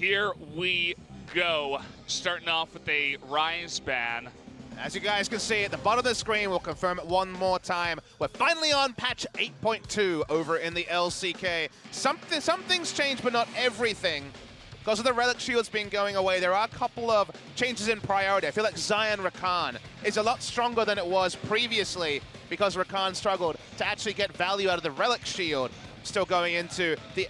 here we go. Starting off with a Rise ban. As you guys can see at the bottom of the screen, we'll confirm it one more time. We're finally on patch 8.2 over in the LCK. Some things changed, but not everything. Because of the Relic Shields being going away, there are a couple of changes in priority. I feel like Zion Rakan is a lot stronger than it was previously because Rakan struggled to actually get value out of the Relic Shield. Still going into the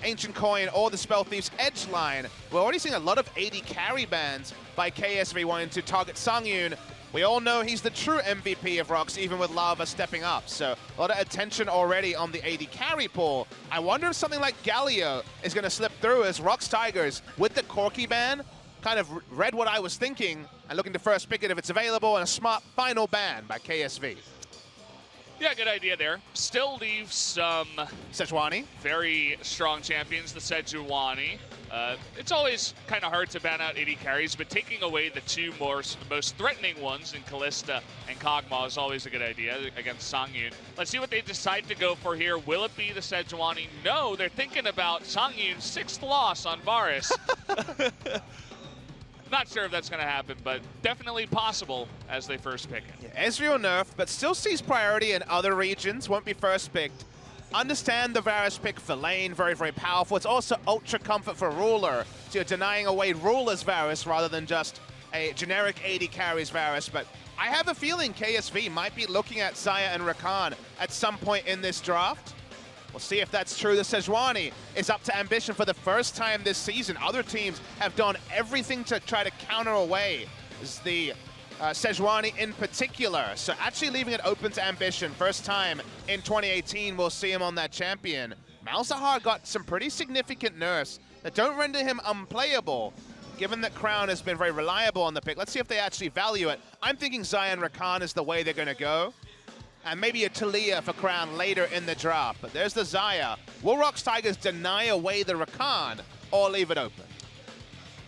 Ancient Coin or the Spell Thief's Edge line. We're already seeing a lot of AD carry bans by KSV wanting to target Sangyun. We all know he's the true MVP of ROX, even with Lava stepping up. So a lot of attention already on the AD carry pool. I wonder if something like Galio is going to slip through, as ROX Tigers, with the Corki ban, kind of read what I was thinking and looking to first pick it if it's available, and a smart final ban by KSV. Yeah, good idea there. Still leaves some Sejuani. Very strong champions, the Sejuani. It's always kind of hard to ban out AD carries, but taking away the two most threatening ones in Kalista and Kog'Maw is always a good idea against Sangyun. Let's see what they decide to go for here. Will it be the Sejuani? No, they're thinking about Sangyun's 6th loss on Varus. Not sure if that's going to happen, but definitely possible as they first pick it. Yeah, Ezreal nerf, but still sees priority in other regions, won't be first picked. Understand the Varus pick for lane, very, very powerful. It's also ultra comfort for Ruler, so you're denying away Ruler's Varus rather than just a generic AD carries Varus. But I have a feeling KSV might be looking at Xayah and Rakan at some point in this draft. We'll see if that's true. The Sejuani is up to ambition for the first time this season. Other teams have done everything to try to counter away the Sejuani in particular. So actually leaving it open to ambition. First time in 2018 we'll see him on that champion. Malzahar got some pretty significant nerfs that don't render him unplayable, given that Crown has been very reliable on the pick. Let's see if they actually value it. I'm thinking Zion Rakan is the way they're going to go. And maybe a Talia for Crown later in the draft. But there's the Xayah. Will ROX Tigers deny away the Rakan or leave it open?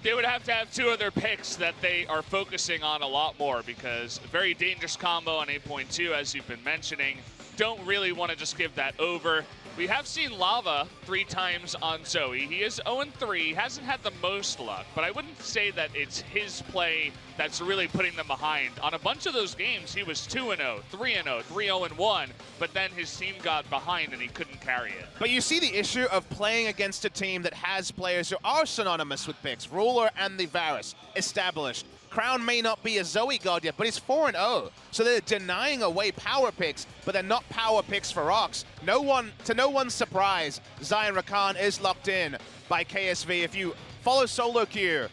They would have to have two other picks that they are focusing on a lot more, because very dangerous combo on 8.2, as you've been mentioning. Don't really want to just give that over. We have seen Lava 3 times on Zoe. He is 0-3, hasn't had the most luck, but I wouldn't say that it's his play that's really putting them behind. On a bunch of those games, he was 2-0, 3-0, 3-0-1, but then his team got behind and he couldn't carry it. But you see the issue of playing against a team that has players who are synonymous with picks. Ruler and the Varus, established. Crown may not be a Zoe god yet, but he's 4-0. So they're denying away power picks, but they're not power picks for ROX. To no one's surprise, Zion Rakan is locked in by KSV. If you follow solo queue,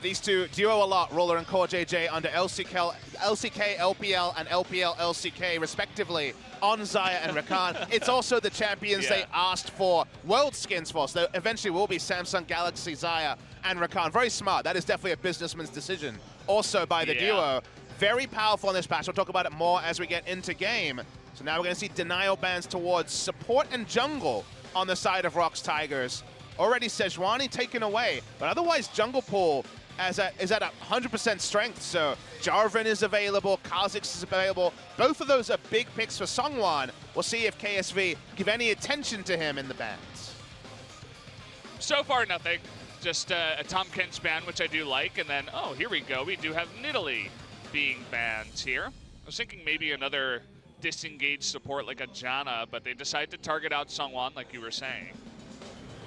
these two duo a lot, Ruler and Core JJ, under LCK, LPL, and LPL, LCK, respectively, on Xayah and Rakan. It's also the champions they asked for world skins for, so there eventually will be Samsung Galaxy, Xayah, and Rakan. Very smart. That is definitely a businessman's decision. Also by the duo. Very powerful in this patch. We'll talk about it more as we get into game. So now we're going to see denial bans towards support and jungle on the side of ROX Tigers. Already Sejuani taken away, but otherwise jungle pool is at 100% strength. So Jarvan is available, Kha'Zix is available. Both of those are big picks for Seonghwan. We'll see if KSV give any attention to him in the bans. So far, nothing. Just a Tom Kench ban, which I do like, and then, oh, here we go. We do have Nidalee being banned here. I was thinking maybe another disengaged support like a Janna, but they decided to target out Seonghwan, like you were saying.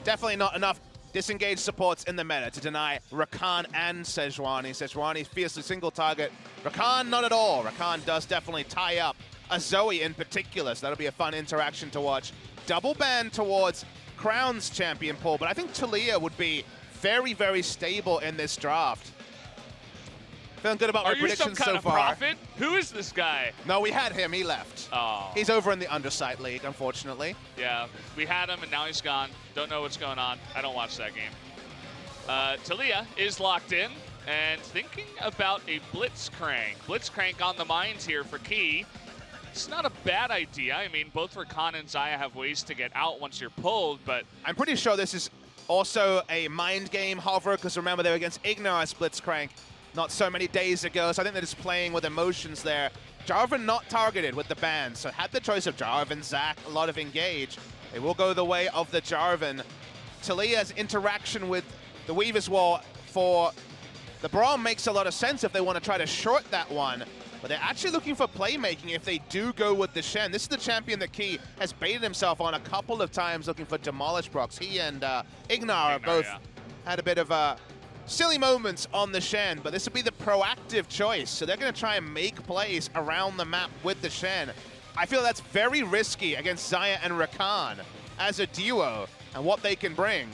Definitely not enough disengaged supports in the meta to deny Rakan and Sejuani. Sejuani fiercely single target. Rakan not at all. Rakan does definitely tie up a Zoe in particular, so that'll be a fun interaction to watch. Double ban towards Crown's champion pool, but I think Talia would be very, very stable in this draft. Feeling good about my predictions so far. Are you some kind of prophet? Who is this guy? No, we had him. He left. Oh. He's over in the Underside League, unfortunately. Yeah, we had him, and now he's gone. Don't know what's going on. I don't watch that game. Talia is locked in and thinking about a Blitzcrank. Blitzcrank on the minds here for Key. It's not a bad idea. I mean, both Rakan and Xayah have ways to get out once you're pulled, but I'm pretty sure this is also a mind game hover, because remember, they were against Ignire's Blitzcrank not so many days ago, so I think they're just playing with emotions there. Jarvan not targeted with the ban, so had the choice of Jarvan, Zac, a lot of engage. They will go the way of the Jarvan. Talia's interaction with The Weaver's Wall for the Braum makes a lot of sense if they want to try to short that one. But they're actually looking for playmaking if they do go with the Shen. This is the champion that Key has baited himself on a couple of times looking for Demolish Procs. He and Ignar both had a bit of silly moments on the Shen, but this would be the proactive choice. So they're going to try and make plays around the map with the Shen. I feel that's very risky against Zaya and Rakan as a duo and what they can bring.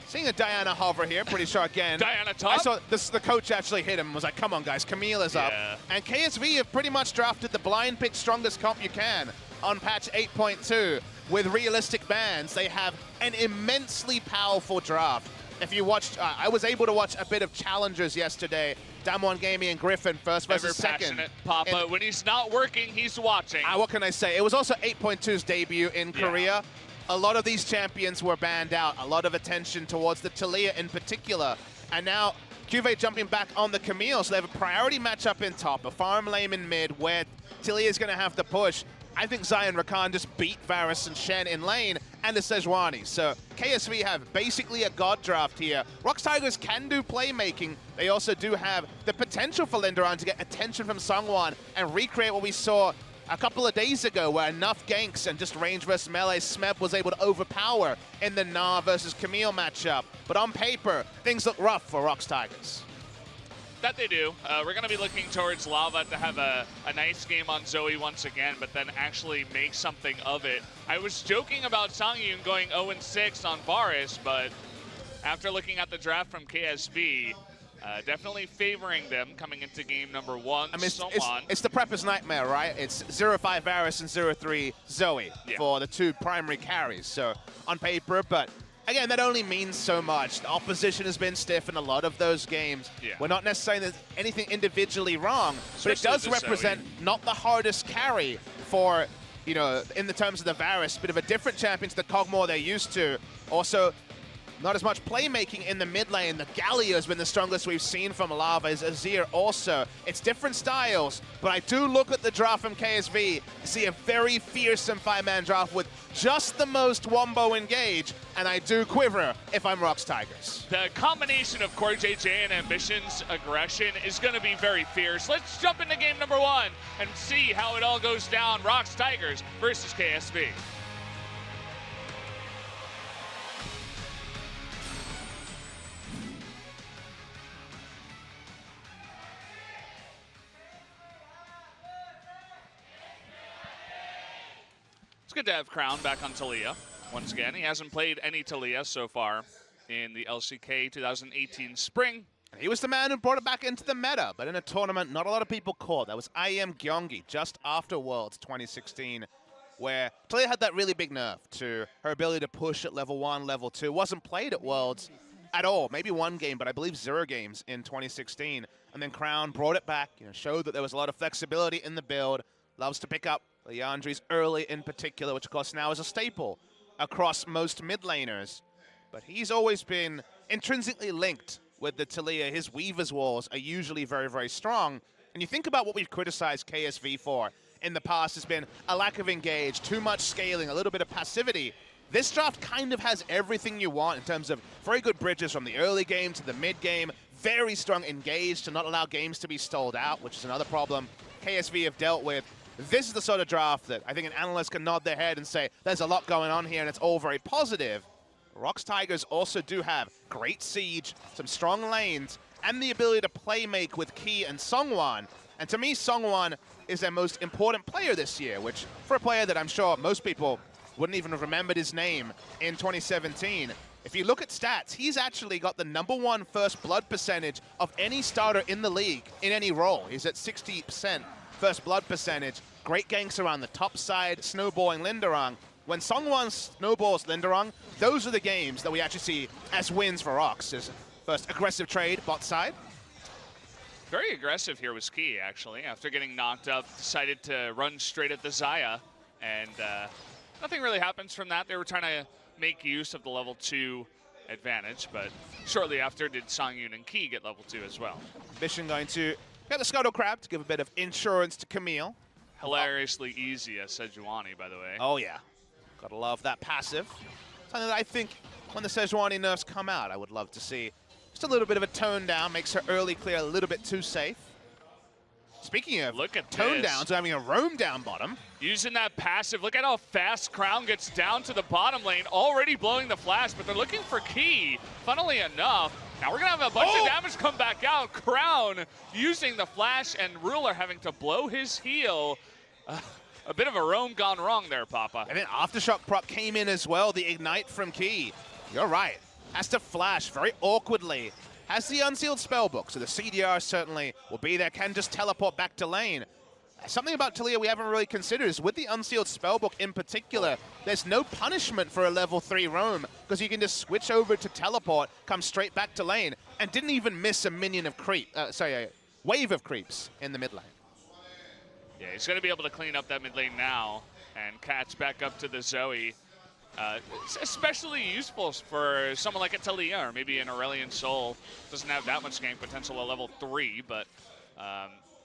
Seeing a Diana hover here, pretty sure again. Diana top? I saw this, the coach actually hit him and was like, come on guys, Camille is up. And KSV have pretty much drafted the blind pick strongest comp you can on patch 8.2 with realistic bans. They have an immensely powerful draft. If you watched, I was able to watch a bit of challengers yesterday. Damwon Gaming and Griffin first versus second. Papa, when he's not working, he's watching. What can I say? It was also 8.2's debut in Korea. A lot of these champions were banned out. A lot of attention towards the Taliyah in particular. And now Cuvée jumping back on the Camille, so they have a priority matchup in top, a farm lane in mid where Taliyah is going to have to push. I think Zaya and Rakan just beat Varus and Shen in lane and the Sejuani. So KSV have basically a god draft here. ROX Tigers can do playmaking. They also do have the potential for Linderon to get attention from Sungwon and recreate what we saw a couple of days ago, where enough ganks and just range versus melee, Smeb was able to overpower in the Na versus Camille matchup. But on paper, things look rough for ROX Tigers. That they do. We're going to be looking towards Lava to have a nice game on Zoe once again, but then actually make something of it. I was joking about Songyun going 0-6 on Varus, but after looking at the draft from KSV, definitely favoring them coming into game number one. I mean, it's the prepper's nightmare, right? It's 0-5 Varus and 0-3 Zoe for the two primary carries. So on paper, but again, that only means so much. The opposition has been stiff in a lot of those games. We're not necessarily saying there's anything individually wrong, but it does represent not the hardest carry for, you know, in the terms of the Varus, bit of a different champion to the Kog'Maw they're used to. Also, not as much playmaking in the mid lane. The Galio has been the strongest we've seen from Lava, is Azir also. It's different styles, but I do look at the draft from KSV, see a very fearsome 5-man draft with just the most wombo engage, and I do quiver if I'm ROX Tigers. The combination of Core JJ and Ambition's aggression is going to be very fierce. Let's jump into game number one and see how it all goes down. ROX Tigers versus KSV. Good to have Crown back on Taliyah once again. He hasn't played any Taliyah so far in the LCK 2018 Spring. He was the man who brought it back into the meta, but in a tournament not a lot of people caught. That was IM Gyeonggi just after Worlds 2016, where Taliyah had that really big nerf to her ability to push at level 1, level 2. Wasn't played at Worlds at all. Maybe one game, but I believe 0 games in 2016. And then Crown brought it back, you know, showed that there was a lot of flexibility in the build. Loves to pick up Leandri's early in particular, which of course now is a staple across most mid laners. But he's always been intrinsically linked with the Taliyah. His Weaver's Walls are usually very, very strong. And you think about what we've criticized KSV for in the past has been a lack of engage, too much scaling, a little bit of passivity. This draft kind of has everything you want in terms of very good bridges from the early game to the mid game, very strong engage to not allow games to be stalled out, which is another problem KSV have dealt with. This is the sort of draft that I think an analyst can nod their head and say, there's a lot going on here and it's all very positive. ROX Tigers also do have great siege, some strong lanes, and the ability to play make with Key and Sungwon. And to me, Sungwon is their most important player this year, which for a player that I'm sure most people wouldn't even have remembered his name in 2017. If you look at stats, he's actually got the #1 first blood percentage of any starter in the league in any role. He's at 60%. First blood percentage, great ganks around the top side, snowballing Linderon. When Sungwon snowballs Linderon, those are the games that we actually see as wins for ROX. His first aggressive trade, bot side. Very aggressive here was Key, actually. After getting knocked up, decided to run straight at the Zaya, and nothing really happens from that. They were trying to make use of the level 2 advantage, but shortly after did Songyun and Key get level 2 as well. Ambition going to get the Scuttle Crab to give a bit of insurance to Camille. Hilariously easy as Sejuani, by the way. Oh, yeah. Gotta love that passive. Something that I think when the Sejuani nerfs come out. I would love to see just a little bit of a tone down, makes her early clear a little bit too safe. Speaking of look at tone this. downs, having a roam down bottom. Using that passive. Look at how fast Crown gets down to the bottom lane, already blowing the flash, but they're looking for Key, funnily enough. Now we're going to have a bunch of damage come back out. Crown using the flash and Ruler having to blow his heal. A bit of a roam gone wrong there, Papa. And then Aftershock prop came in as well, the Ignite from Key. You're right. Has to flash very awkwardly. Has the Unsealed Spellbook, so the CDR certainly will be there, can just teleport back to lane. Something about Taliyah we haven't really considered is with the Unsealed Spellbook in particular, there's no punishment for a level 3 roam because you can just switch over to teleport, come straight back to lane, and didn't even miss a minion of wave of creeps in the mid lane. Yeah, he's going to be able to clean up that mid lane now and catch back up to the Zoe. It's especially useful for someone like a Taliyah or maybe an Aurelion Sol. Doesn't have that much game potential at level 3, but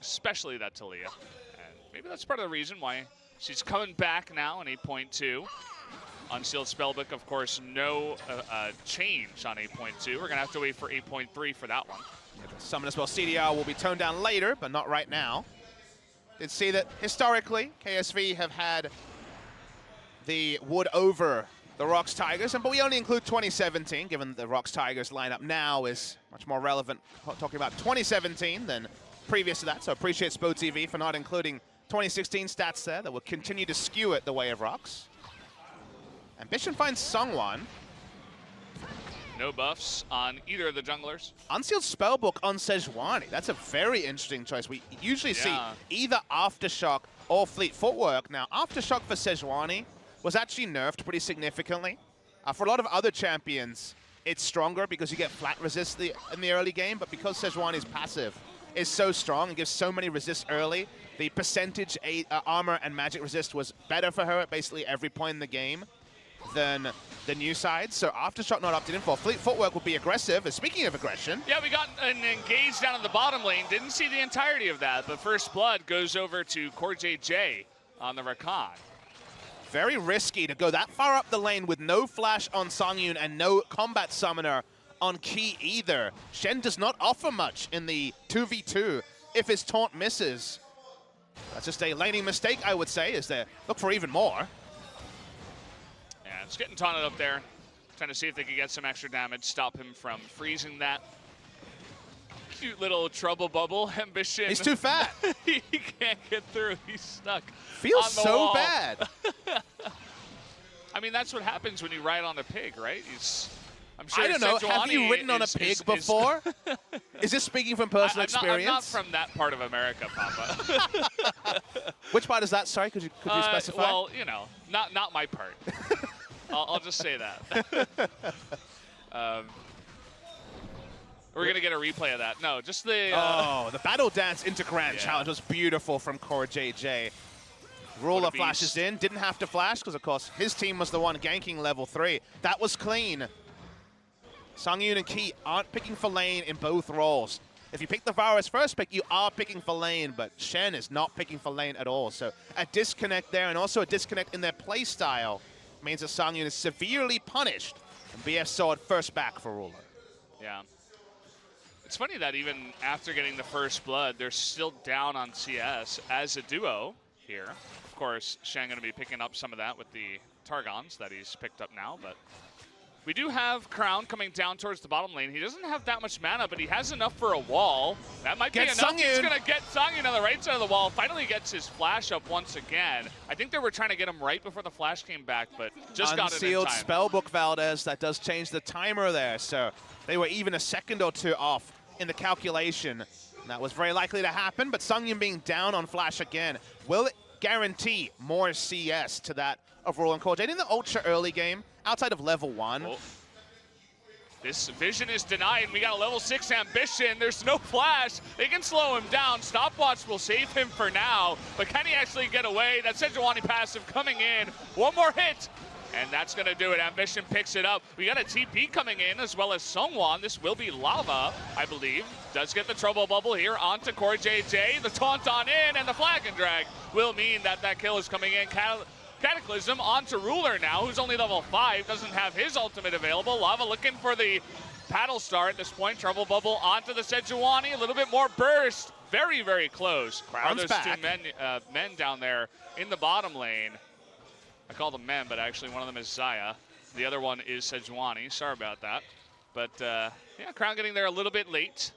especially that Taliyah. And maybe that's part of the reason why she's coming back now in 8.2. Unsealed Spellbook, of course, no change on 8.2. We're going to have to wait for 8.3 for that one. Summon as well. CDR will be toned down later, but not right now. Did see that historically, KSV have had the wood over the ROX Tigers, but we only include 2017, given the ROX Tigers lineup now is much more relevant talking about 2017 than previous to that, so appreciate Spo TV for not including 2016 stats there that will continue to skew it the way of ROX. Ambition finds Sungwon. No buffs on either of the junglers. Unsealed Spellbook on Sejuani. That's a very interesting choice. We usually see either Aftershock or Fleet Footwork. Now, Aftershock for Sejuani was actually nerfed pretty significantly. For a lot of other champions, it's stronger because you get flat resist in the early game, but because Sejuani's passive is so strong and gives so many resists early, the percentage armor and magic resist was better for her at basically every point in the game than the new side. So Aftershock not opted in for. Fleet Footwork will be aggressive. And speaking of aggression. Yeah, we got an engage down in the bottom lane. Didn't see the entirety of that, but First Blood goes over to KSV on the Rakan. Very risky to go that far up the lane with no flash on Songyun and no combat summoner on Key either. Shen does not offer much in the 2v2 if his taunt misses. That's just a laning mistake, I would say, as they look for even more. Yeah, it's getting taunted up there. Trying to see if they can get some extra damage, stop him from freezing that. Cute little trouble bubble ambition. He's too fat. He can't get through. He's stuck. Feels so wall. bad. I mean, that's what happens when you ride on a pig, right? I'm sure I don't know. Sejuani Have you ridden on a pig before? Is this speaking from personal experience? I'm not from that part of America, Papa. Which part is that? Sorry, could you specify? Well, you know, not my part. I'll just say that. We're going to get a replay of that. No, just the... the Battle Dance into Grand Challenge was beautiful from KSV. Ruler flashes in. Didn't have to flash because, of course, his team was the one ganking level 3. That was clean. Songyun and Key aren't picking for lane in both roles. If you pick the Varus first pick, you are picking for lane, but Shen is not picking for lane at all. So a disconnect there, and also a disconnect in their play style means that Songyun is severely punished. And BF Sword first back for Ruler. Yeah. It's funny that even after getting the First Blood, they're still down on CS as a duo here. Of course, Shen going to be picking up some of that with the Targons that he's picked up now, but we do have Crown coming down towards the bottom lane. He doesn't have that much mana, but he has enough for a wall. That might be enough. He's going to get Songyun on the right side of the wall. Finally gets his flash up once again. I think they were trying to get him right before the flash came back, but just got it in time. Unsealed Spellbook Valdez, that does change the timer there. So they were even a second or two off in the calculation. That was very likely to happen, but Songyun being down on flash again. Will it guarantee more CS to that of Ruler and KSV? In the Ultra early game, outside of level 1. Oh. This vision is denied. We got a level 6 ambition. There's no flash. They can slow him down. Stopwatch will save him for now, but can he actually get away? That Sejuani passive coming in. One more hit, and that's going to do it. Ambition picks it up. We got a TP coming in as well as Sungwon. This will be Lava, I believe. Does get the trouble bubble here onto KSV. The taunt on in, and the flag and drag will mean that that kill is coming in. Cataclysm onto Ruler now, who's only level 5, doesn't have his ultimate available. Lava looking for the Paddle Star at this point. Trouble Bubble onto the Sejuani, a little bit more burst. Very, very close. Are those back. two men down there in the bottom lane. I call them men, but actually one of them is Zaya. The other one is Sejuani. Sorry about that. But yeah, Crown getting there a little bit late.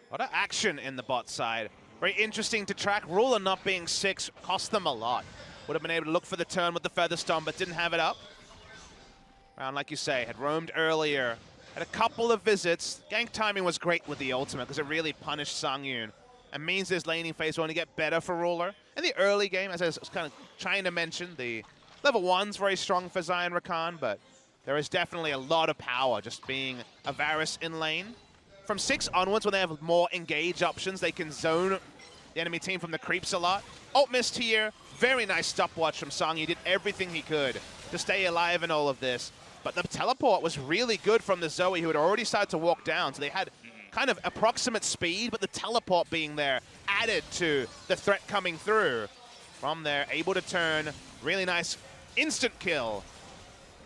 A lot of action in the bot side. Very interesting to track. Ruler not being 6 cost them a lot. Would have been able to look for the turn with the Feather Storm, but didn't have it up. Crown, like you say, had roamed earlier. Had a couple of visits. Gank timing was great with the ultimate because it really punished Sangyun. And means this laning phase will only get better for Ruler. In the early game, as I was kind of trying to mention, the level 1's very strong for Zion Rakan, but there is definitely a lot of power just being a Varus in lane. From 6 onwards, when they have more engage options, they can zone the enemy team from the creeps a lot. Ult missed here. Very nice stopwatch from Song. He did everything he could to stay alive in all of this. But the teleport was really good from the Zoe, who had already started to walk down. So they had kind of approximate speed, but the teleport being there added to the threat coming through. From there, able to turn. Really nice instant kill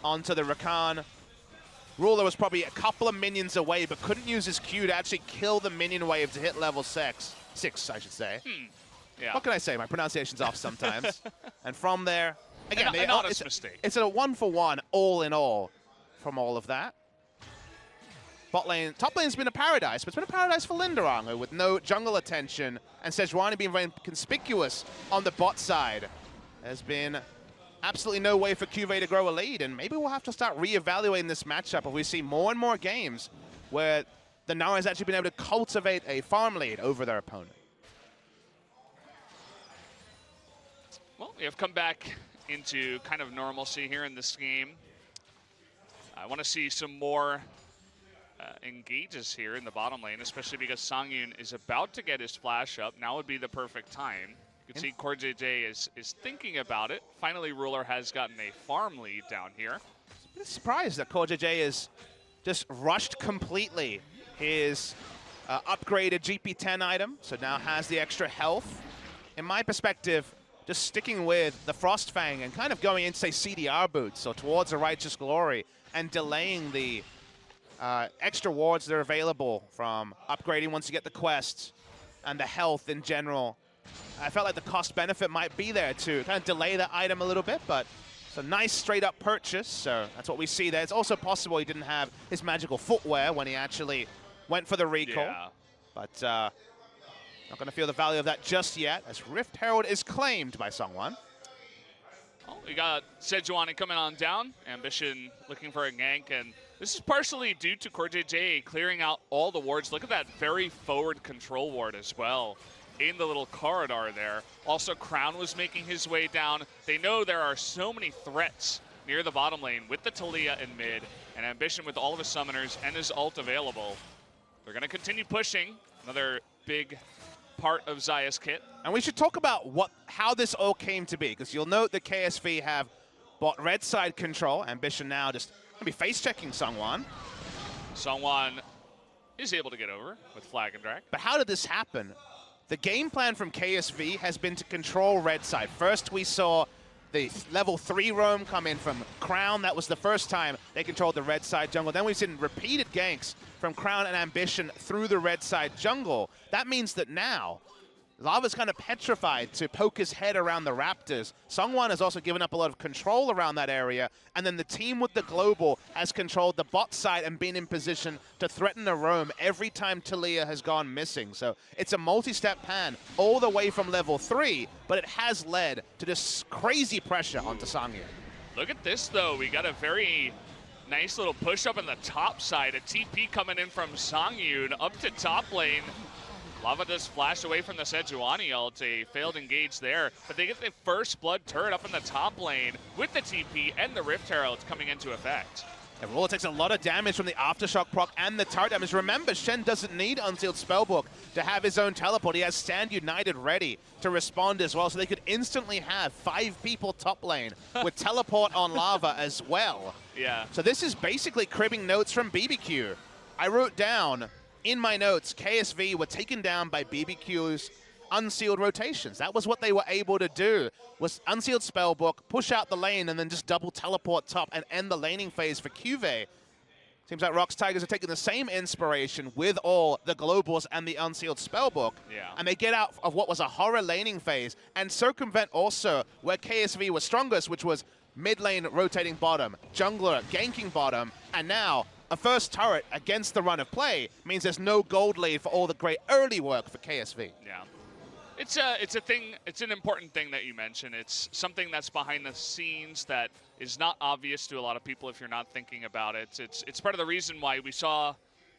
onto the Rakan. Ruler was probably a couple of minions away, but couldn't use his Q to actually kill the minion wave to hit level 6, I should say. Yeah. What can I say? My pronunciation's off sometimes. And from there, again, an honest mistake. It's a 1-for-1 all in all from all of that. Bot lane, top lane's been a paradise, but it's been a paradise for Linderang with no jungle attention, and Sejuani being very conspicuous on the bot side. There's been absolutely no way for QV to grow a lead, and maybe we'll have to start reevaluating this matchup if we see more and more games where the Nara has actually been able to cultivate a farm lead over their opponent. Well, we have come back into kind of normalcy here in this game. I want to see some more engages here in the bottom lane, especially because Sangyun is about to get his flash up. Now would be the perfect time. You can see CoreJJ is thinking about it. Finally, Ruler has gotten a farm lead down here. I'm surprised that CoreJJ is just rushed completely his upgraded GP10 item, so now has the extra health. In my perspective, just sticking with the Frostfang and kind of going into, say, CDR boots, so towards a Righteous Glory, and delaying the extra wards that are available from upgrading once you get the quests and the health in general. I felt like the cost-benefit might be there to kind of delay that item a little bit, but it's a nice straight-up purchase, so that's what we see there. It's also possible he didn't have his magical footwear when he actually went for the recall. Yeah. But not going to feel the value of that just yet, as Rift Herald is claimed by Songwon. Oh, we got Sejuani coming on down. Ambition looking for a gank, and this is partially due to CoreJJ clearing out all the wards. Look at that very forward control ward as well in the little corridor there. Also, Crown was making his way down. They know there are so many threats near the bottom lane with the Talia in mid, and Ambition with all of his summoners and his ult available. They're going to continue pushing. Another big part of Zaya's kit. And we should talk about how this all came to be, because you'll note that KSV have bought red side control. Ambition now just going to be face-checking Songwon. Songwon is able to get over with Flag and Drag. But how did this happen? The game plan from KSV has been to control red side. First, we saw the level 3 roam come in from Crown. That was the first time they controlled the red side jungle. Then we've seen repeated ganks from Crown and Ambition through the red side jungle. That means that now, Lava's kind of petrified to poke his head around the Raptors. Songwon has also given up a lot of control around that area, and then the team with the global has controlled the bot side and been in position to threaten a roam every time Talia has gone missing. So it's a multi-step pan all the way from level 3, but it has led to this crazy pressure onto Sangyun. Look at this, though. We got a very nice little push up in the top side. A TP coming in from Sangyun up to top lane. Lava does flash away from the Sejuani ult, a failed engage there, but they get the first blood turret up in the top lane with the TP and the Rift Herald coming into effect. And Ruler takes a lot of damage from the Aftershock proc and the turret damage. Remember, Shen doesn't need Unsealed Spellbook to have his own teleport. He has Stand United ready to respond as well, so they could instantly have 5 people top lane with teleport on Lava as well. Yeah. So this is basically cribbing notes from BBQ. I wrote down in my notes, KSV were taken down by BBQ's unsealed rotations. That was what they were able to do, was unsealed spellbook, push out the lane, and then just double teleport top and end the laning phase for QV. Seems like ROX Tigers are taking the same inspiration with all the globals and the unsealed spellbook. Yeah. And they get out of what was a horror laning phase and circumvent also where KSV was strongest, which was mid lane rotating bottom, jungler ganking bottom, and now a first turret against the run of play means there's no gold lead for all the great early work for KSV. Yeah. It's a thing. It's an important thing that you mentioned. It's something that's behind the scenes that is not obvious to a lot of people if you're not thinking about it. It's part of the reason why we saw,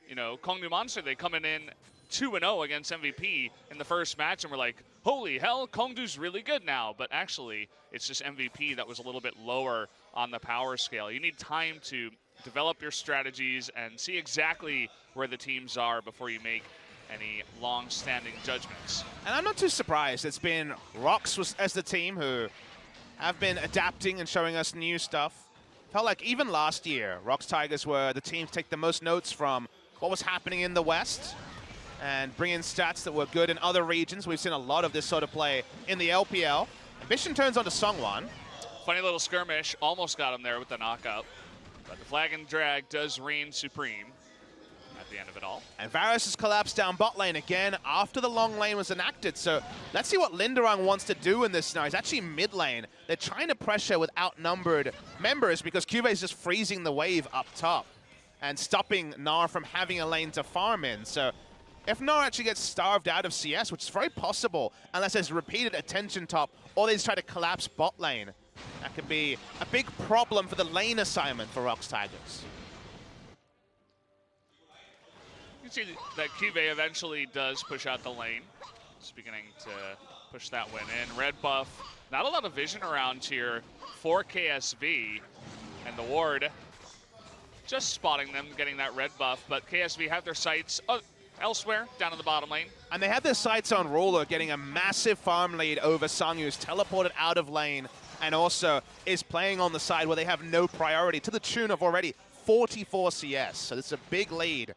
you know, Kongnu Monster. They coming in 2-0 against MVP in the first match, and we're like, holy hell, Kongdu's really good now. But actually, it's just MVP that was a little bit lower on the power scale. You need time to develop your strategies and see exactly where the teams are before you make any long-standing judgments. And I'm not too surprised. It's been ROX as the team who have been adapting and showing us new stuff. Felt like even last year, ROX Tigers were the team to take the most notes from what was happening in the West and bring in stats that were good in other regions. We've seen a lot of this sort of play in the LPL. Ambition turns onto Sungwon. Funny little skirmish, almost got him there with the knockout. But the flag and drag does reign supreme at the end of it all. And Varus has collapsed down bot lane again after the long lane was enacted. So let's see what Linderung wants to do in this scenario. He's actually mid lane. They're trying to pressure with outnumbered members because QV is just freezing the wave up top and stopping Gnar from having a lane to farm in. So if Gnar actually gets starved out of CS, which is very possible unless there's repeated attention top or they just try to collapse bot lane, that could be a big problem for the lane assignment for ROX Tigers. You can see that QV eventually does push out the lane. It's beginning to push that win in. Red buff, not a lot of vision around here for KSV. And the ward just spotting them, getting that red buff. But KSV have their sights elsewhere, down in the bottom lane. And they have their sights on Ruler, getting a massive farm lead over Sung, who's teleported out of lane and also is playing on the side where they have no priority, to the tune of already 44 CS. So this is a big lead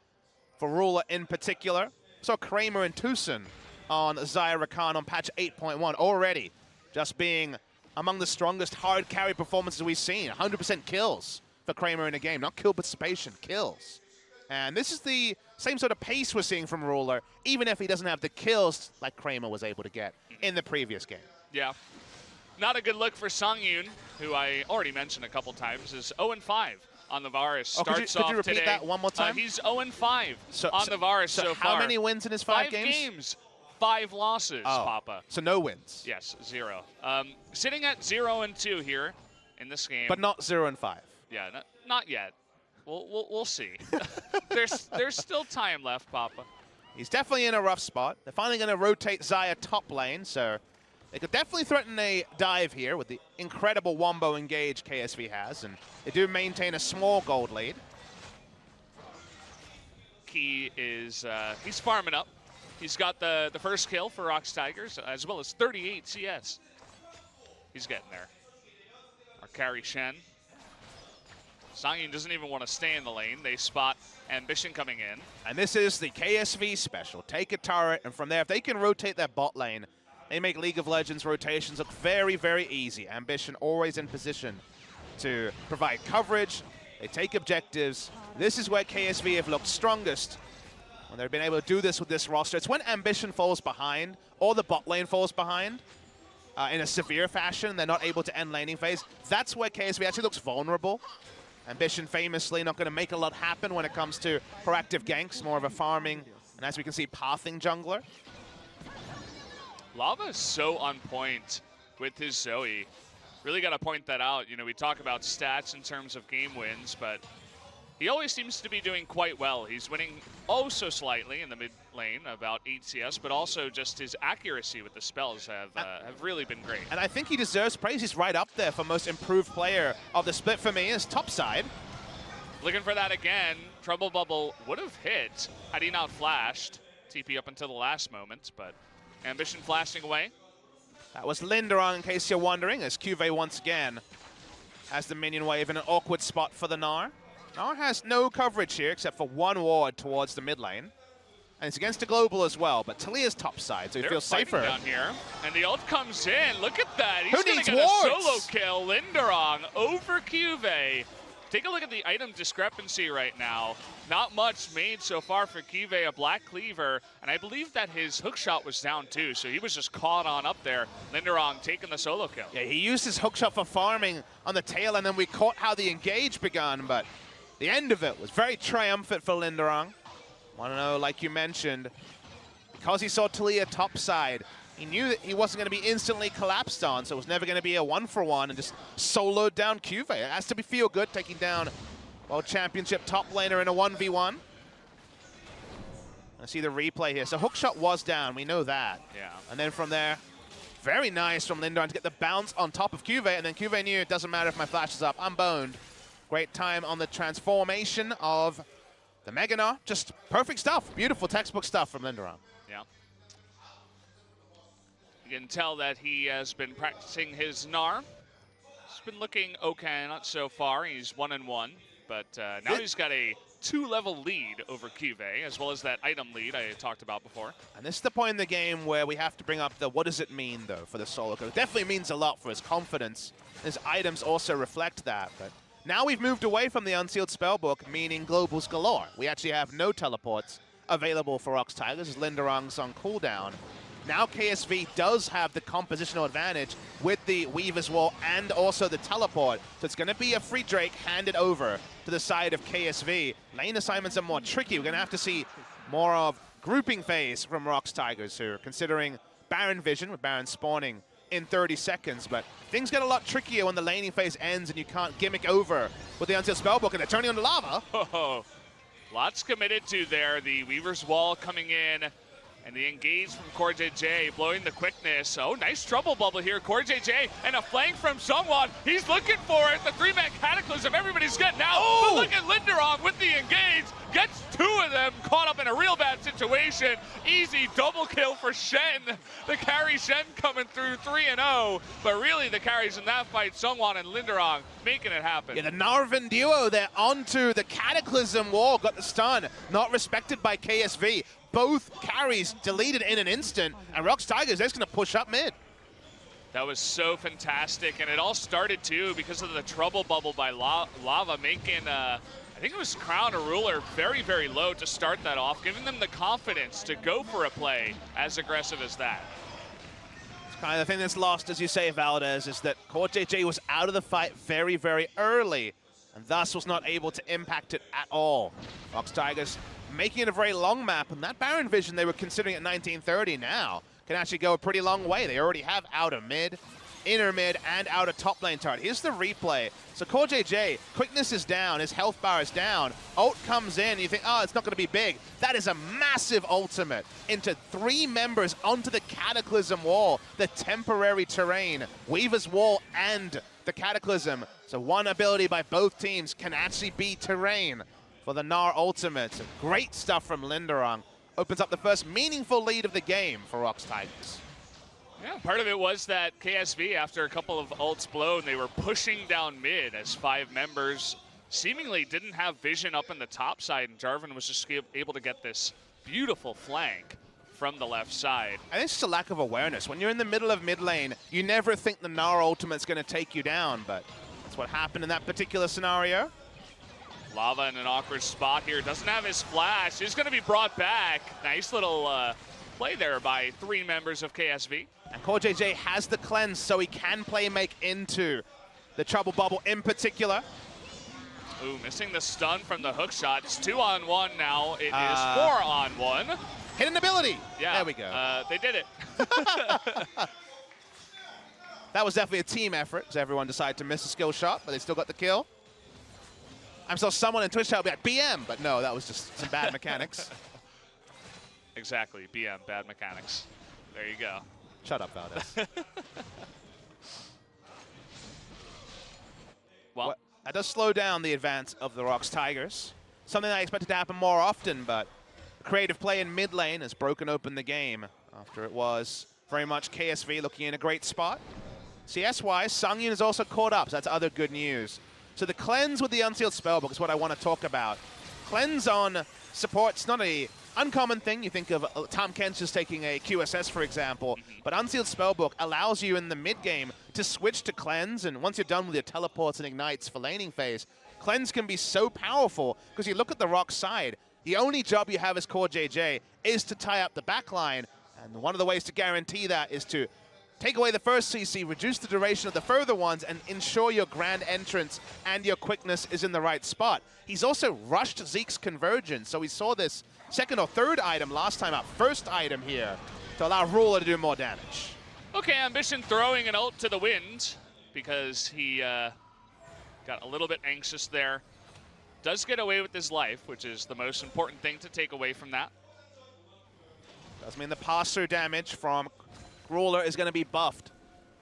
for Ruler in particular. So Kramer and Tucson on Xayah Rakan on patch 8.1 already just being among the strongest hard carry performances we've seen. 100% kills for Kramer in a game. Not kill participation, kills. And this is the same sort of pace we're seeing from Ruler, even if he doesn't have the kills like Kramer was able to get in the previous game. Yeah. Not a good look for Songyun, who I already mentioned a couple times, is 0-5 on the Varus. Starts could you repeat today. that one more time? He's 0-5 on the Varus so far. How many wins in his 5 games? 5 games. 5 losses, Papa. So no wins. Yes, 0. Sitting at 0-2 here in this game. But not 0-5. Yeah, not yet. We'll see. there's still time left, Papa. He's definitely in a rough spot. They're finally going to rotate Xayah top lane, so they could definitely threaten a dive here with the incredible wombo engage KSV has, and they do maintain a small gold lead. He is he's farming up. He's got the first kill for ROX Tigers, as well as 38 CS. He's getting there. Our carry Shen. Songyun doesn't even want to stay in the lane. They spot Ambition coming in. And this is the KSV special. Take a turret, and from there, if they can rotate that bot lane, they make League of Legends rotations look very, very easy. Ambition always in position to provide coverage. They take objectives. This is where KSV have looked strongest when they've been able to do this with this roster. It's when Ambition falls behind or the bot lane falls behind in a severe fashion. They're not able to end laning phase. That's where KSV actually looks vulnerable. Ambition famously not going to make a lot happen when it comes to proactive ganks, more of a farming, and as we can see, pathing jungler. Lava is so on point with his Zoe. Really got to point that out. You know, we talk about stats in terms of game wins, but he always seems to be doing quite well. He's winning oh so slightly in the mid lane, about 8 CS, but also just his accuracy with the spells have really been great. And I think he deserves praise. He's right up there for most improved player of the split for me is topside. Looking for that again. Trouble Bubble would have hit had he not flashed. TP up until the last moment, but Ambition flashing away. That was Linderung, in case you're wondering, as QV once again has the minion wave in an awkward spot for the Gnar. Gnar has no coverage here except for one ward towards the mid lane. And it's against a global as well, but Talia's top side, so he feels safer. Down here, and the ult comes in. Look at that. He's going to get wards? a solo kill. Linderong over Cuve. Take a look at the item discrepancy right now. Not much made so far for Cuve, a black cleaver, and I believe that his hookshot was down too, so he was just caught on up there. Linderong taking the solo kill. Yeah, he used his hookshot for farming on the tail, and then we caught how the engage began, but the end of it was very triumphant for Linderong. Want to know, like you mentioned, because he saw Talia topside, he knew that he wasn't going to be instantly collapsed on, so it was never going to be a 1-for-1 and just soloed down Cuve. It has to be feel good taking down World Championship top laner in a 1v1. I see the replay here. So hookshot was down, we know that. Yeah. And then from there, very nice from Linderong to get the bounce on top of Cuve, and then Cuve knew it doesn't matter if my flash is up, I'm boned. Great time on the transformation of the Mega Gnar. Just perfect stuff. Beautiful textbook stuff from Linderong. Yeah. You can tell that he has been practicing his Gnar. He's been looking okay, not so far. He's 1-1, but now he's got a 2-level lead over Cuve, as well as that item lead I talked about before. And this is the point in the game where we have to bring up the what does it mean, though, for the solo kill. It definitely means a lot for his confidence. His items also reflect that, but now we've moved away from the unsealed spellbook, meaning globals galore. We actually have no teleports available for ROX Tigers as Linderong's on cooldown. Now KSV does have the compositional advantage with the Weaver's Wall and also the teleport. So it's going to be a free Drake handed over to the side of KSV. Lane assignments are more tricky. We're going to have to see more of grouping phase from ROX Tigers here, considering Baron Vision, with Baron spawning in 30 seconds, but things get a lot trickier when the laning phase ends and you can't gimmick over with the unsealed spellbook, and they're turning on the lava. Oh, lots committed to there. The Weaver's Wall coming in, and the engage from CoreJJ, blowing the quickness. Oh, nice trouble bubble here. CoreJJ, and a flank from Seongwon. He's looking for it. The 3-man Cataclysm, everybody's getting out. Oh! But look at Linderong with the engage. Gets 2 of them, caught up in a real bad situation. Easy double kill for Shen. The carry Shen coming through 3-0. But really the carries in that fight, Seongwon and Linderong making it happen. Yeah, the Narvin duo there onto the Cataclysm wall, got the stun. Not respected by KSV. Both carries deleted in an instant, and ROX Tigers, they're just going to push up mid. That was so fantastic, and it all started too because of the trouble bubble by Lava making, I think it was Crown or Ruler very, very low to start that off, giving them the confidence to go for a play as aggressive as that. It's kind of the thing that's lost, as you say, Valdez, is that CoreJJ was out of the fight very, very early, and thus was not able to impact it at all. ROX Tigers making it a very long map, and that Baron Vision they were considering at 1930 now can actually go a pretty long way. They already have outer mid, inner mid, and outer top lane turret. Here's the replay. So CoreJJ, quickness is down, his health bar is down, ult comes in, you think, oh, it's not going to be big. That is a massive ultimate into 3 members onto the Cataclysm wall, the temporary terrain, Weaver's Wall and the Cataclysm. So one ability by both teams can actually be terrain for the Gnar ultimate. So great stuff from Linderong. Opens up the first meaningful lead of the game for ROX Tigers. Yeah, part of it was that KSV, after a couple of ults blown, they were pushing down mid as 5 members seemingly didn't have vision up in the top side, and Jarvan was just able to get this beautiful flank from the left side. I think it's just a lack of awareness. When you're in the middle of mid lane, you never think the Gnar ultimate's going to take you down, but that's what happened in that particular scenario. Lava in an awkward spot here. Doesn't have his flash. He's going to be brought back. Nice little play there by 3 members of KSV. And CoreJJ has the cleanse, so he can play make into the trouble bubble in particular. Ooh, missing the stun from the hook shot. It's 2-on-1 now. It is 4-on-1. Hidden ability. Yeah. There we go. They did it. That was definitely a team effort, because everyone decided to miss a skill shot, but they still got the kill. I'm still someone in Twitch chat will be like, BM, but no, that was just some bad mechanics. Exactly, BM, bad mechanics. There you go. Shut up, Valdez. Well, that does slow down the advance of the ROX Tigers. Something I expected to happen more often, but creative play in mid lane has broken open the game after it was very much KSV looking in a great spot. CS-wise, Sungyun is also caught up, so that's other good news. So the cleanse with the unsealed spellbook is what I want to talk about. Cleanse on supports not a uncommon thing. You think of Tom Kent's just taking a QSS, for example, but Unsealed Spellbook allows you in the mid-game to switch to Cleanse, and once you're done with your teleports and ignites for laning phase, Cleanse can be so powerful because you look at the ROX side, the only job you have as Core JJ is to tie up the backline, and one of the ways to guarantee that is to take away the first CC, reduce the duration of the further ones, and ensure your grand entrance and your quickness is in the right spot. He's also rushed Zeke's Convergence, so we saw this second or third item last time out, first item here, to allow Ruler to do more damage. Okay, Ambition throwing an ult to the wind because he got a little bit anxious there. Does get away with his life, which is the most important thing to take away from that. Does mean the pass-through damage from Ruler is going to be buffed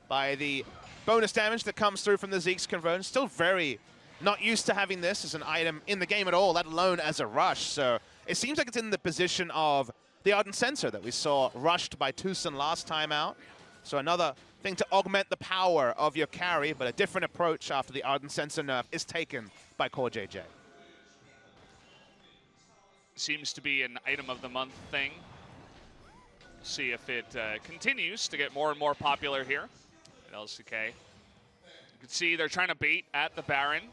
by the bonus damage that comes through from the Zeke's Convergence. Still very not used to having this as an item in the game at all, let alone as a rush. So it seems like it's in the position of the Ardent Sensor that we saw rushed by Tucson last time out. So another thing to augment the power of your carry, but a different approach after the Ardent Sensor nerf is taken by Core JJ. Seems to be an item of the month thing. See if it continues to get more and more popular here at LCK. You can see they're trying to bait at the Baron,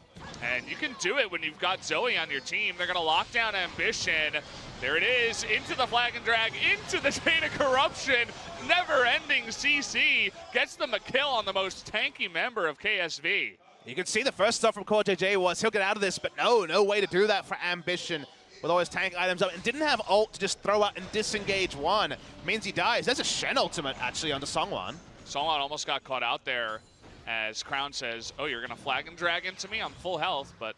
and you can do it when you've got Zoe on your team. They're going to lock down Ambition. There it is, into the flag and drag, into the Chain of Corruption. Never-ending CC gets them a kill on the most tanky member of KSV. You can see the first stuff from Core JJ was he'll get out of this, but no way to do that for Ambition. With all his tank items up, and didn't have ult to just throw out and disengage one. Means he dies. There's a Shen ultimate, actually, onto Songwan. Songwan almost got caught out there as Crown says, oh, you're going to flag and drag into me? I'm full health, but...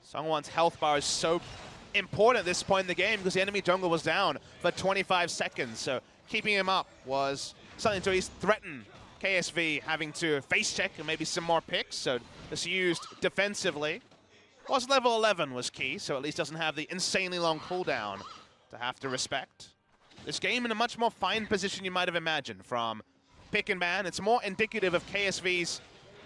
Songwan's health bar is so important at this point in the game because the enemy jungle was down for 25 seconds, so keeping him up was something to at least threaten KSV having to face check and maybe some more picks, so it's used defensively. Was level 11 was key, so at least doesn't have the insanely long cooldown to have to respect. This game in a much more fine position you might have imagined from pick and ban. It's more indicative of KSV's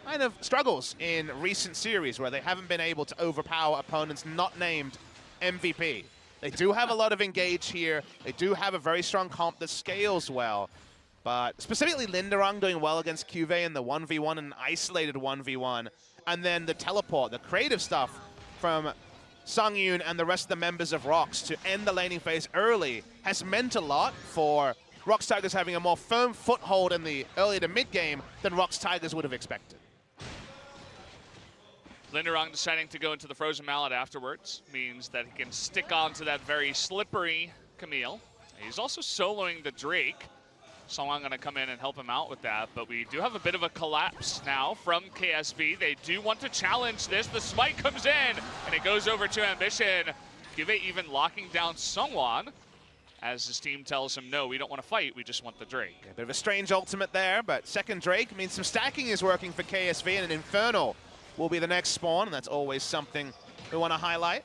kind of struggles in recent series where they haven't been able to overpower opponents not named MVP. They do have a lot of engage here. They do have a very strong comp that scales well. But specifically Linderung doing well against QV in the 1v1 and isolated 1v1. And then the teleport, the creative stuff from Sungyun and the rest of the members of ROX to end the laning phase early has meant a lot for ROX Tigers having a more firm foothold in the early to mid game than ROX Tigers would have expected. Linderung deciding to go into the Frozen Mallet afterwards means that he can stick on to that very slippery Camille. He's also soloing the Drake. So I'm going to come in and help him out with that, but we do have a bit of a collapse now from KSV. They do want to challenge this. The smite comes in, and it goes over to Ambition. Give it even locking down Sungwon, as his team tells him, no, we don't want to fight, we just want the Drake. A bit of a strange ultimate there, but second Drake means some stacking is working for KSV, and an Infernal will be the next spawn, and that's always something we want to highlight.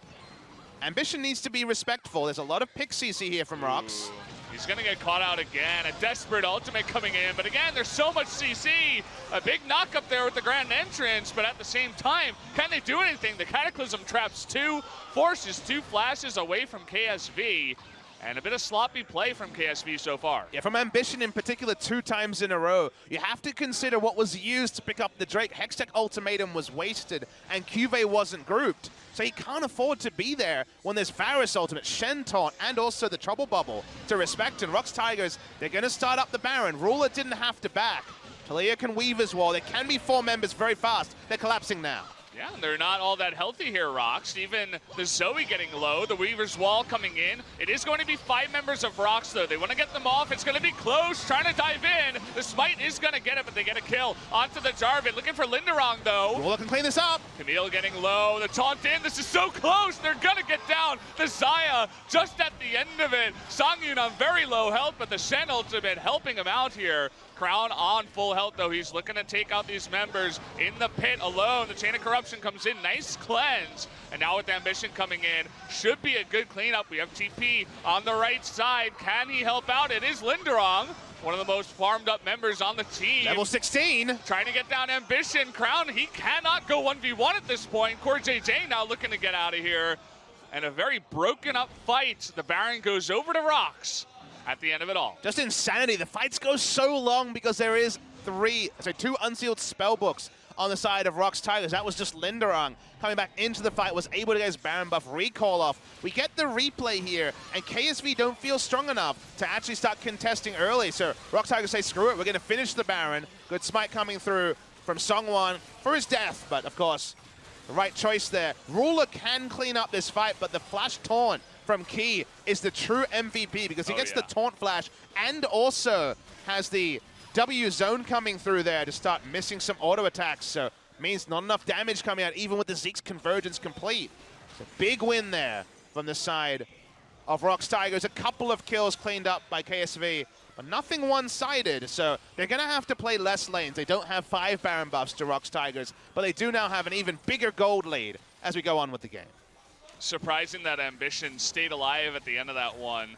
Ambition needs to be respectful. There's a lot of pick CC here from ROX. He's going to get caught out again. A desperate ultimate coming in. But again, there's so much CC. A big knock up there with the grand entrance. But at the same time, can they do anything? The Cataclysm traps two, forces two flashes away from KSV. And a bit of sloppy play from KSV so far. Yeah, from Ambition in particular 2 times in a row. You have to consider what was used to pick up the Drake. Hextech Ultimatum was wasted, and QV wasn't grouped. So he can't afford to be there when there's Varus Ultimate, Shen Taunt, and also the Trouble Bubble to respect. And ROX Tigers, they're going to start up the Baron. Ruler didn't have to back. Talia can weave as well. There can be 4 members very fast. They're collapsing now. Yeah, they're not all that healthy here, ROX. Even the Zoe getting low, the Weaver's Wall coming in. It is going to be 5 members of ROX, though. They want to get them off. It's going to be close, trying to dive in. The Smite is going to get it, but they get a kill onto the Jarvan. Looking for Linderung, though. Ruler can clean this up. Camille getting low. The taunt in. This is so close. They're going to get down. The Xayah just at the end of it. Songyun on very low health, but the Shen ultimate helping him out here. Crown on full health, though. He's looking to take out these members in the pit alone. The Chain of Corruption comes in. Nice cleanse. And now with Ambition coming in, should be a good cleanup. We have TP on the right side. Can he help out? It is Linderung, one of the most farmed up members on the team. Level 16. Trying to get down Ambition. Crown, he cannot go 1v1 at this point. Core JJ now looking to get out of here. and a very broken up fight. The Baron goes over to ROX at the end of it all. Just insanity. The fights go so long because there is two unsealed spell books on the side of ROX Tigers. That was just Linderung coming back into the fight, was able to get his Baron buff recall off. We get the replay here, and KSV don't feel strong enough to actually start contesting early. So ROX Tigers say, screw it, we're going to finish the Baron. Good smite coming through from Songwon for his death, but of course, the right choice there. Ruler can clean up this fight, but the flash taunt from Key is the true MVP because he gets the taunt flash and also has the W zone coming through there to start missing some auto attacks. So means not enough damage coming out even with the Zeke's convergence complete. So big win there from the side of ROX Tigers. A couple of kills cleaned up by KSV, but nothing one-sided. So they're going to have to play less lanes. They don't have 5 Baron buffs to ROX Tigers, but they do now have an even bigger gold lead as we go on with the game. Surprising that Ambition stayed alive at the end of that one.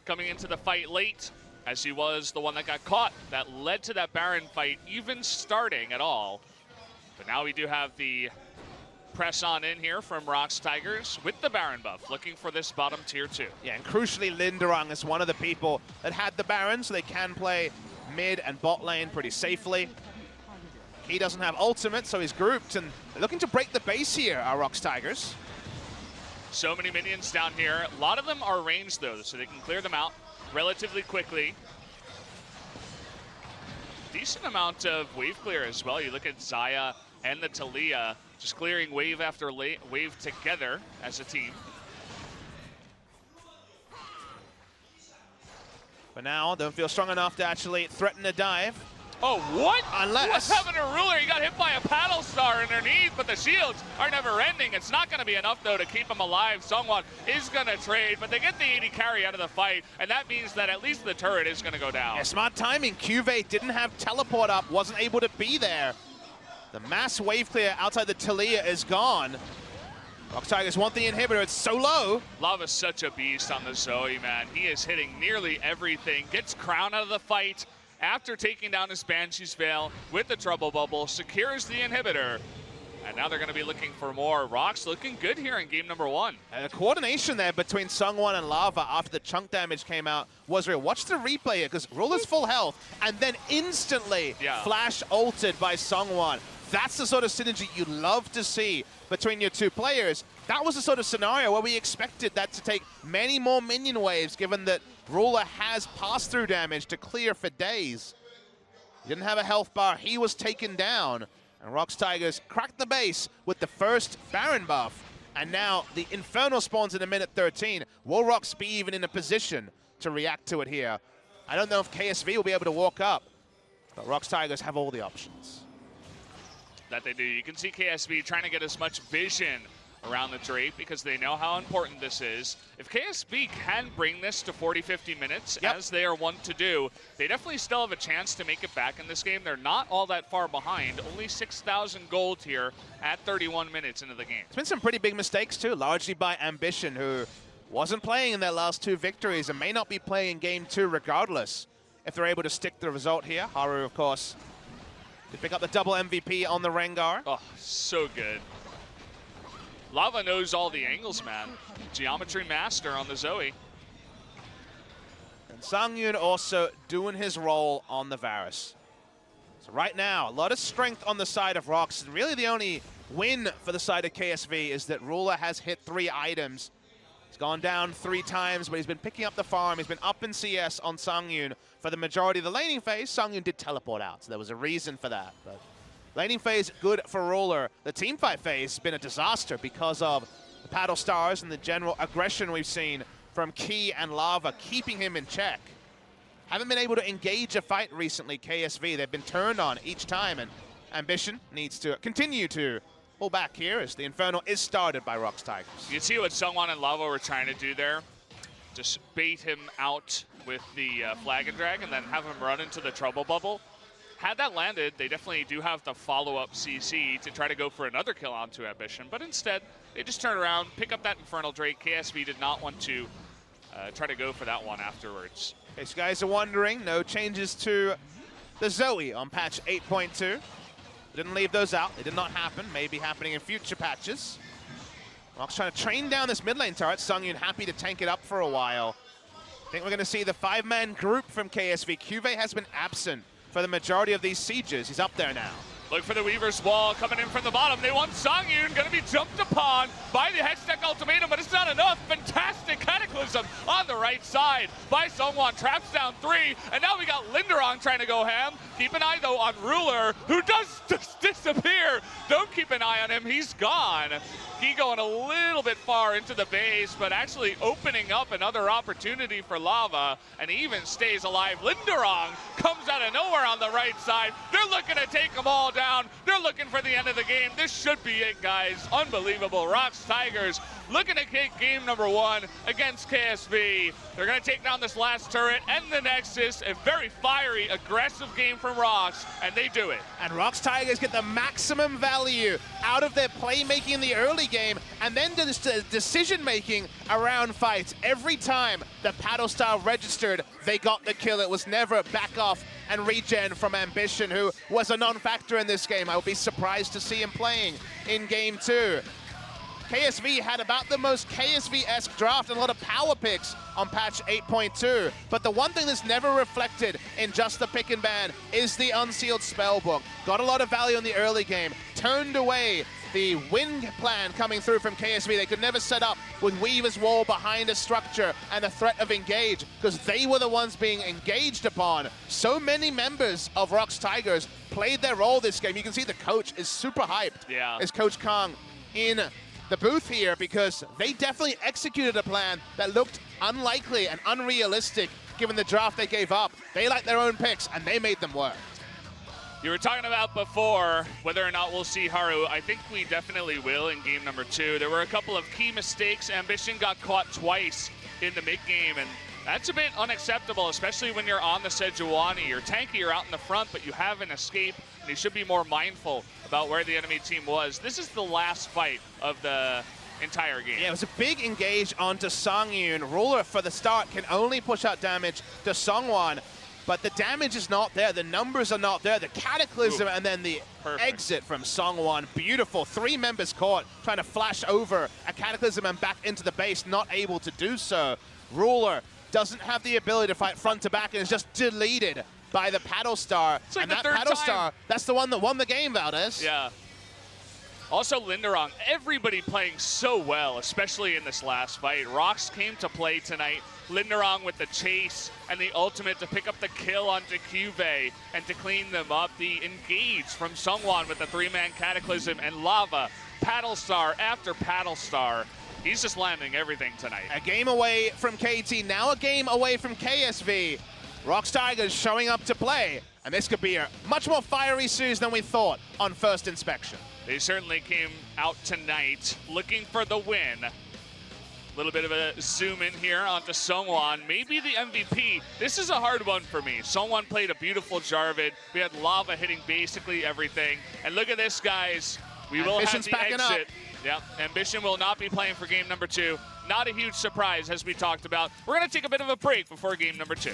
Coming into the fight late, as he was the one that got caught. That led to that Baron fight even starting at all. But now we do have the press on in here from ROX Tigers with the Baron buff, looking for this bottom tier 2. Yeah, and crucially, Linderung is one of the people that had the Baron, so they can play mid and bot lane pretty safely. He doesn't have ultimate, so he's grouped, and they're looking to break the base here, our ROX Tigers. So many minions down here. A lot of them are ranged, though, so they can clear them out relatively quickly. Decent amount of wave clear as well. You look at Xayah and the Taliyah just clearing wave after wave together as a team. But now, don't feel strong enough to actually threaten a dive. Oh, what? Unless... What's happening to Ruler? He got hit by a paddle star underneath, but the shields are never ending. It's not going to be enough, though, to keep him alive. Songwon is going to trade, but they get the 80 carry out of the fight, and that means that at least the turret is going to go down. Yeah, smart timing. Cuvee didn't have teleport up, wasn't able to be there. The mass wave clear outside the Taliyah is gone. ROX Tigers want the inhibitor. It's so low. Lava's such a beast on the Zoe, man. He is hitting nearly everything. Gets Crown out of the fight after taking down his Banshee's Veil with the Trouble Bubble, secures the inhibitor, and now they're going to be looking for more. ROX looking good here in game number 1. And the coordination there between Sungwon and Lava after the chunk damage came out was real. Watch the replay here, because Ruler's full health, and then instantly flash ulted by Sungwon. That's the sort of synergy you love to see between your two players. That was the sort of scenario where we expected that to take many more minion waves, given that Ruler has pass-through damage to clear for days. He didn't have a health bar. He was taken down. And ROX Tigers cracked the base with the first Baron buff. And now the Infernal spawns in a minute 13. Will ROX be even in a position to react to it here? I don't know if KSV will be able to walk up, but ROX Tigers have all the options. That they do. You can see KSV trying to get as much vision around the Drake because they know how important this is. If KSV can bring this to 40-50 minutes, as they are wont to do, they definitely still have a chance to make it back in this game. They're not all that far behind. Only 6,000 gold here at 31 minutes into the game. It's been some pretty big mistakes too, largely by Ambition, who wasn't playing in their last 2 victories and may not be playing game 2 regardless if they're able to stick the result here. Haru, of course, to pick up the double MVP on the Rengar. Oh, so good. Lava knows all the angles, man. Geometry master on the Zoe. And Sangyun also doing his role on the Varus. So right now, a lot of strength on the side of ROX. And really the only win for the side of KSV is that Ruler has hit 3 items. He's gone down 3 times, but he's been picking up the farm. He's been up in CS on Sangyun for the majority of the laning phase. Sangyun did teleport out, so there was a reason for that. But laning phase, good for Ruler. The teamfight phase has been a disaster because of the paddle stars and the general aggression we've seen from Key and Lava, keeping him in check. Haven't been able to engage a fight recently, KSV. They've been turned on each time, and Ambition needs to continue to pull back here as the Infernal is started by ROX Tigers. You see what Sungwon and Lava were trying to do there? Just bait him out with the Flag and Drag and then have him run into the Trouble Bubble. Had that landed, they definitely do have the follow-up CC to try to go for another kill onto Ambition, but instead, they just turn around, pick up that Infernal Drake. KSV did not want to try to go for that one afterwards. In case you guys are wondering, no changes to the Zoe on patch 8.2. Didn't leave those out. They did not happen. Maybe happening in future patches. ROX trying to train down this mid lane turret. Sungyun happy to tank it up for a while. I think we're going to see the 5-man group from KSV. Cuvée has been absent for the majority of these sieges. He's up there now. Look for the Weaver's Wall coming in from the bottom. They want Songyun, going to be jumped upon by the Hextech Ultimatum, but it's not enough. Fantastic Cataclysm on the right side by Songwon. Traps down 3, and now we got Linderong trying to go ham. Keep an eye, though, on Ruler, who does just disappear. Don't keep an eye on him. He's gone. He going a little bit far into the base, but actually opening up another opportunity for Lava, and he even stays alive. Linderong comes out of nowhere on the right side. They're looking to take them all down. They're looking for the end of the game. This should be it, guys. Unbelievable. ROX Tigers looking to take game number 1 against KSV. They're going to take down this last turret and the Nexus. A very fiery, aggressive game from ROX, and they do it. And ROX Tigers get the maximum value out of their playmaking in the early game, and then the decision-making around fights. Every time the paddle style registered, they got the kill. It was never back off and regen from Ambition, who was a non-factor in this game. I would be surprised to see him playing in game 2. KSV had about the most KSV-esque draft and a lot of power picks on patch 8.2. But the one thing that's never reflected in just the pick and ban is the unsealed spellbook. Got a lot of value in the early game. Turned away the win plan coming through from KSV. They could never set up with Weaver's Wall behind a structure and the threat of engage, because they were the ones being engaged upon. So many members of ROX Tigers played their role this game. You can see the coach is super hyped. Yeah. As Coach Kong in the booth here, because they definitely executed a plan that looked unlikely and unrealistic given the draft they gave up. They liked their own picks, and they made them work. You were talking about before whether or not we'll see Haru. I think we definitely will in game number 2. There were a couple of key mistakes. Ambition got caught twice in the mid-game, and that's a bit unacceptable, especially when you're on the Sejuani. You're tanky, you're out in the front, but you have an escape, and you should be more mindful about where the enemy team was. This is the last fight of the entire game. Yeah, it was a big engage onto Songyun. Ruler, for the start, can only push out damage to Songwon, but the damage is not there. The numbers are not there. The Cataclysm and then the exit from Songwon. Beautiful. 3 members caught, trying to flash over a Cataclysm and back into the base, not able to do so. Ruler doesn't have the ability to fight front to back and is just deleted by the Paddle Star. Like, and that Paddle Star, that's the one that won the game, Valdez. Yeah. Also, Linderong, everybody playing so well, especially in this last fight. ROX came to play tonight. Linderong with the chase and the ultimate to pick up the kill onto Cuvée and to clean them up. The engage from Songwon with the 3-man Cataclysm and Lava. Paddle Star after Paddle Star. He's just landing everything tonight. A game away from KT, now a game away from KSV. ROX Tigers showing up to play, and this could be a much more fiery series than we thought on first inspection. They certainly came out tonight looking for the win. A little bit of a zoom in here onto Songwon, maybe the MVP. This is a hard one for me. Songwon played a beautiful Jarvan. We had Lava hitting basically everything. And look at this, guys. We will have the exit. Yeah, Ambition will not be playing for game number 2. Not a huge surprise, as we talked about. We're going to take a bit of a break before game number 2.